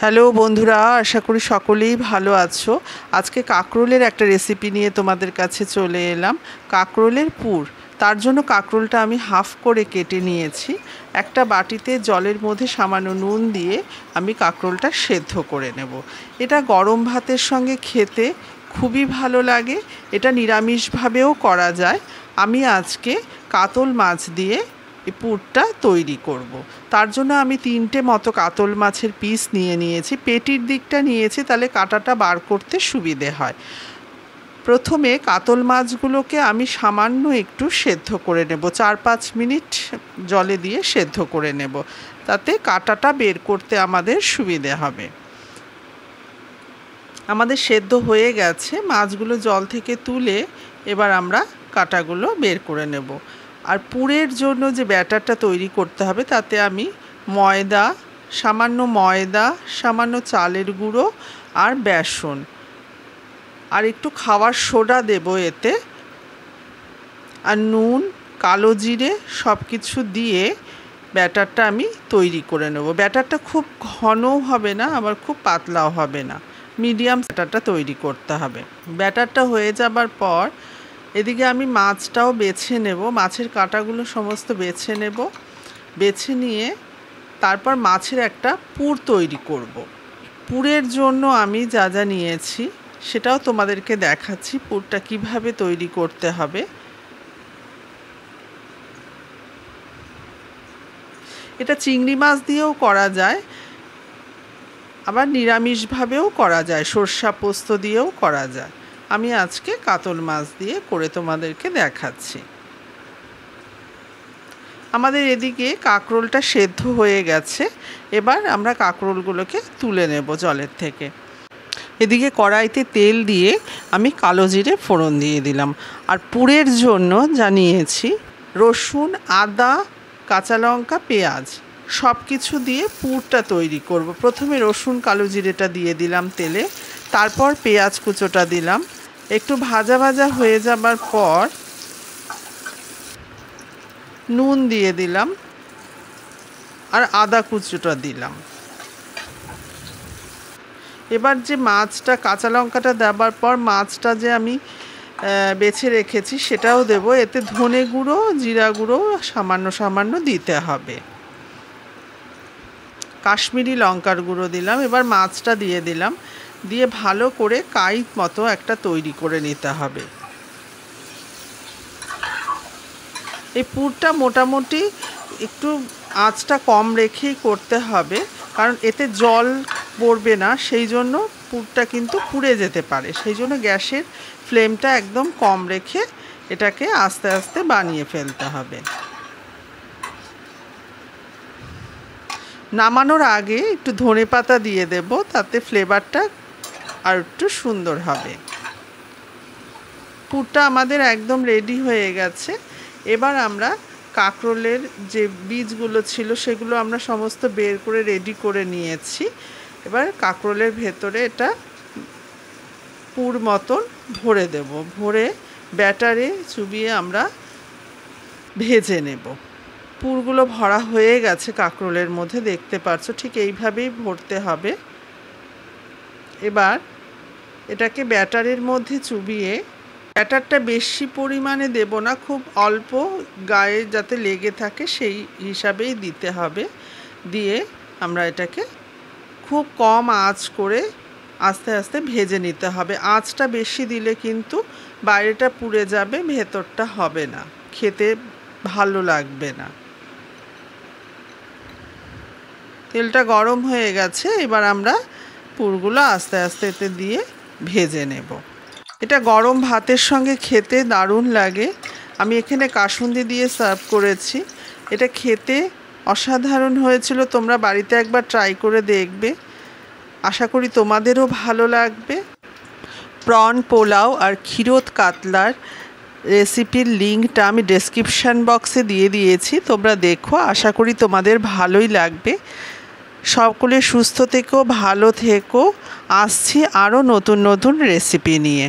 Hello বন্ধুরা, আশা করি সকলেই ভালো আছো। আজকে কাঁকরোলের একটা রেসিপি নিয়ে তোমাদের কাছে চলে এলাম। কাঁকরোলের পুর। তার জন্য কাঁকরোলটা আমি হাফ করে কেটে নিয়েছি। একটা বাটিতে জলের মধ্যে সামান্য নুন দিয়ে আমি কাঁকরোলটা সেদ্ধ করে নেব। এটা গরম ভাতের সঙ্গে খেতে খুবই ভালো লাগে। এটা নিরামিষভাবেও করা যায়। আমি আজকে কাতল মাছ দিয়ে এই পুরটা তৈরি করব। তার জন্য আমি 3টে মতো কাতল মাছের পিস নিয়েছি। পেটির দিকটা নিয়েছি, তাহলে কাটাটা বার করতে সুবিধে হয়। প্রথমে কাতল মাছগুলোকে আমি সামান্য একটু সেদ্ধ করে নেব, 4-5 মিনিট জলে দিয়ে সেদ্ধ করে নেব, তাতে কাটাটা বের করতে আমাদের সুবিধে হবে। আমাদের সেদ্ধ হয়ে গেছে, মাছগুলো জল থেকে তুলে এবার আমরা কাটাগুলো বের করে নেব। আর পুরের জন্য যে ব্যাটারটা তৈরি করতে হবে, তাতে আমি সামান্য চালের গুঁড়ো আর বেসন আর একটু খাওয়ার সোডা দেব এতে, আর নুন, কালো জিরে সব কিছু দিয়ে ব্যাটারটা আমি তৈরি করে নেব। ব্যাটারটা খুব ঘনও হবে না, আবার খুব পাতলাও হবে না, মিডিয়াম ব্যাটারটা তৈরি করতে হবে। ব্যাটারটা হয়ে যাবার পর এদিকে আমি মাছটাও বেছে নেব, মাছের কাঁটাগুলো সমস্ত বেছে নেব। বেছে নিয়ে তারপর মাছের একটা পুর তৈরি করব। পুরের জন্য আমি যা যা নিয়েছি সেটাও তোমাদেরকে দেখাচ্ছি, পুরটা কিভাবে তৈরি করতে হবে। এটা চিংড়ি মাছ দিয়েও করা যায়, আবার নিরামিষভাবেও করা যায়, সরষা পোস্ত দিয়েও করা যায়। আমি আজকে কাতল মাছ দিয়ে করে তোমাদেরকে দেখাচ্ছি। আমাদের এদিকে কাঁকরোলটা সেদ্ধ হয়ে গেছে। এবার আমরা কাঁকরোলগুলোকে তুলে নেব জলের থেকে। এদিকে কড়াইতে তেল দিয়ে আমি কালো জিরে ফোড়ন দিয়ে দিলাম। আর পুরের জন্য জানিয়েছি রসুন, আদা, কাঁচা লঙ্কা, পেঁয়াজ সব কিছু দিয়ে পুরটা তৈরি করব। প্রথমে রসুন, কালো জিরেটা দিয়ে দিলাম তেলে, তারপর পেঁয়াজ কুচোটা দিলাম। একটু ভাজা ভাজা হয়ে যাবার পর নুন দিয়ে দিলাম আর আদা কুচোটা দিলাম। এবার যে মাছটা, কাঁচা লঙ্কাটা দেবার পর মাছটা যে আমি বেছে রেখেছি সেটাও দেব। এতে ধনে গুঁড়ো, জিরা গুঁড়ো সামান্য দিতে হবে, কাশ্মীরি লঙ্কার গুঁড়ো দিলাম। এবার মাছটা দিয়ে দিলাম, দিয়ে ভালো করে কাইট মতো একটা তৈরি করে নিতে হবে। এই পুরটা মোটামুটি একটু আঁচটা কম রেখেই করতে হবে, কারণ এতে জল পড়বে না, সেই জন্য পুরটা কিন্তু পুড়ে যেতে পারে। সেই জন্য গ্যাসের ফ্লেমটা একদম কম রেখে এটাকে আস্তে আস্তে বানিয়ে ফেলতে হবে। নামানোর আগে একটু ধনেপাতা দিয়ে দেব, তাতে ফ্লেভারটা আর একটু সুন্দর হবে। পুরটা আমাদের একদম রেডি হয়ে গেছে। এবার আমরা কাঁকরোলের যে বীজগুলো ছিল সেগুলো আমরা সমস্ত বের করে রেডি করে নিয়েছি। এবার কাঁকরোলের ভেতরে এটা পুর মতন ভরে দেব, ভরে ব্যাটারে চুবিয়ে আমরা ভেজে নেব। পুরগুলো ভরা হয়ে গেছে কাঁকরোলের মধ্যে, দেখতে পাচ্ছ, ঠিক এইভাবেই ভরতে হবে। এবার এটাকে ব্যাটারের মধ্যে চুবিয়ে, ব্যাটারটা বেশি পরিমাণে দেব না, খুব অল্প গায়ে যাতে লেগে থাকে সেই হিসাবেই দিতে হবে। দিয়ে আমরা এটাকে খুব কম আঁচ করে আস্তে আস্তে ভেজে নিতে হবে। আঁচটা বেশি দিলে কিন্তু বাইরেটা পুড়ে যাবে, ভেতরটা হবে না, খেতে ভালো লাগবে না। তেলটা গরম হয়ে গেছে, এবার আমরা পুরগুলো আস্তে আস্তে এতে দিয়ে ভেজে নেব। এটা গরম ভাতের সঙ্গে খেতে দারুণ লাগে। আমি এখানে কাসুন্দি দিয়ে সার্ভ করেছি। এটা খেতে অসাধারণ হয়েছিল। তোমরা বাড়িতে একবার ট্রাই করে দেখবে, আশা করি তোমাদেরও ভালো লাগবে। প্রন পোলাও আর ক্ষীরোদ কাতলার রেসিপির লিঙ্কটা আমি ডেসক্রিপশান বক্সে দিয়ে দিয়েছি, তোমরা দেখো, আশা করি তোমাদের ভালোই লাগবে। সকলে সুস্থ থেকো, ভালো থেকো। আসছি আরও নতুন নতুন রেসিপি নিয়ে।